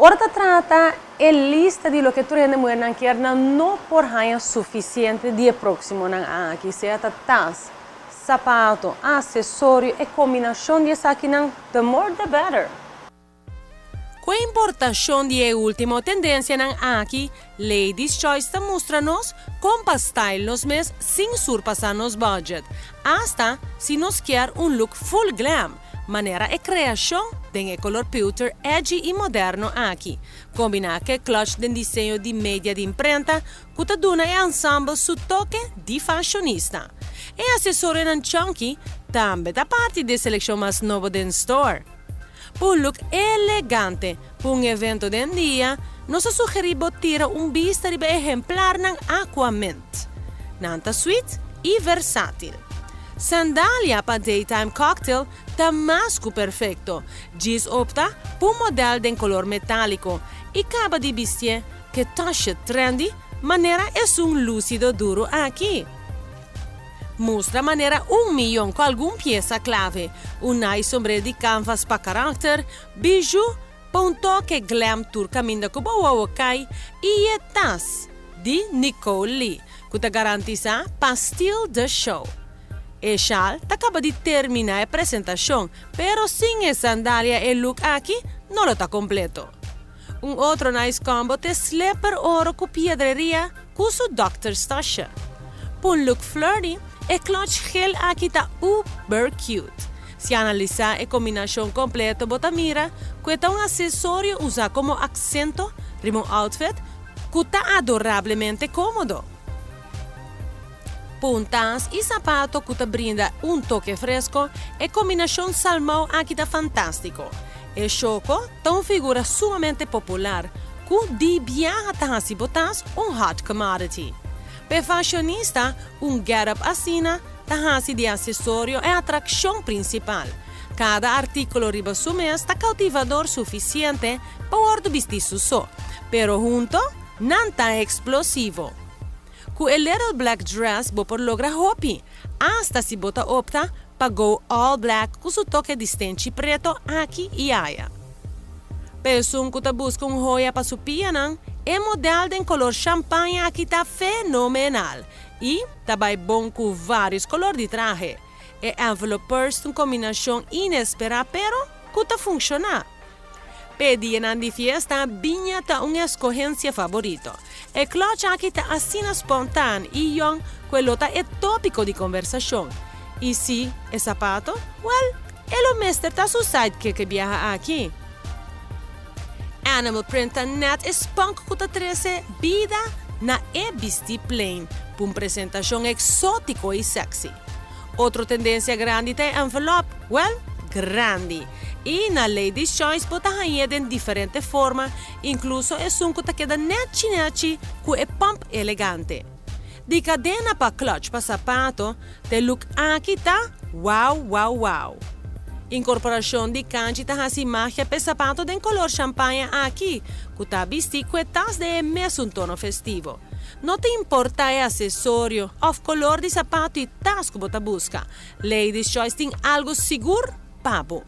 Ora trata a lista de lo que tu rende mulher não quer não por raio suficiente dia próximo não aqui seja tas, sapato, acessório e combinação de aqui não the more the better. Com a importação de última tendência não aqui, Ladies Choice te mostra-nos como style nos mês sem surpassar nos budget, hasta se nos quer look full glam. Maneira e criação de color pewter edgy e moderno aqui. Combinar que clutch de desenho de média de imprenta, que te dona e ensemble su toque de fashionista. E acessório nan chunky, também da parte de seleção mais nova den store. Por look elegante, por evento de dia, nós sugerimos tirar vista de exemplar ng Aquamint. Nanta sweet e versátil. Sandália para daytime cocktail tamasco perfeito. Jeans opta por modelo de color metálico e caba de vestir que taxa trendy, maneira é lúcido duro aqui. Mostra maneira 1 milhão com alguma peça clave, nice sombrero de canvas para caráter, bijou, toque glam turcaminda com boa cai e tas de Nicole Lee, que te garantiza pastil de show. E chal acaba de terminar a apresentação, pero sem a sandália e look aqui não está completo. Outro nice combo te slipper oro com piedreria com su Dr. Stasha. Por look flirty, e clutch gel aqui está uber cute. Se analisar a combinação completa, bota mira, que é acessório usa como acento, rimo outfit, que está adorablemente cômodo. Puntas e sapato que te brinda toque fresco e combinação salmão aqui está fantástico. E choco tem figura sumamente popular, que de viaja tá botas hot commodity. Para fashionista, get-up assina tá de acessório é a atração principal. Cada artículo riba su mês está cautivador suficiente para vestir su so, pero junto não tá explosivo. Com o little black dress, por logra hopi, hasta si bota opta para go all black com su toque distante preto aqui e allá. Pessoa que busca joia para su pianang, o modelo de color champanhe aqui está fenomenal e também bom com vários colores de traje. E envelopers uma combinação inesperada, pero que está funcionando. Pedir de fiesta, vinha está uma escorrência favorito. E clutch aqui está assim espontâneo e young, quello é tópico de conversação. E se é sapato, well, ele mestre está su sidekick que viaja aqui. Animal print net spunk que 13 vida na e-vestir plain, para uma apresentação exótico e sexy. Outra tendência grande é envelope, well, grande. E na Ladies Choice bota rainha de diferente forma, incluso é que queda nechi com é pump elegante. De cadena para clutch para sapato, te look aqui tá wow. Incorporação de canji tá assim magia para sapato de color champanhe aqui, que tá vestido com tas de mesmo tono festivo. Não te importa é acessório ou color de sapato e tas que bota busca. Ladies Choice tem algo seguro, papo.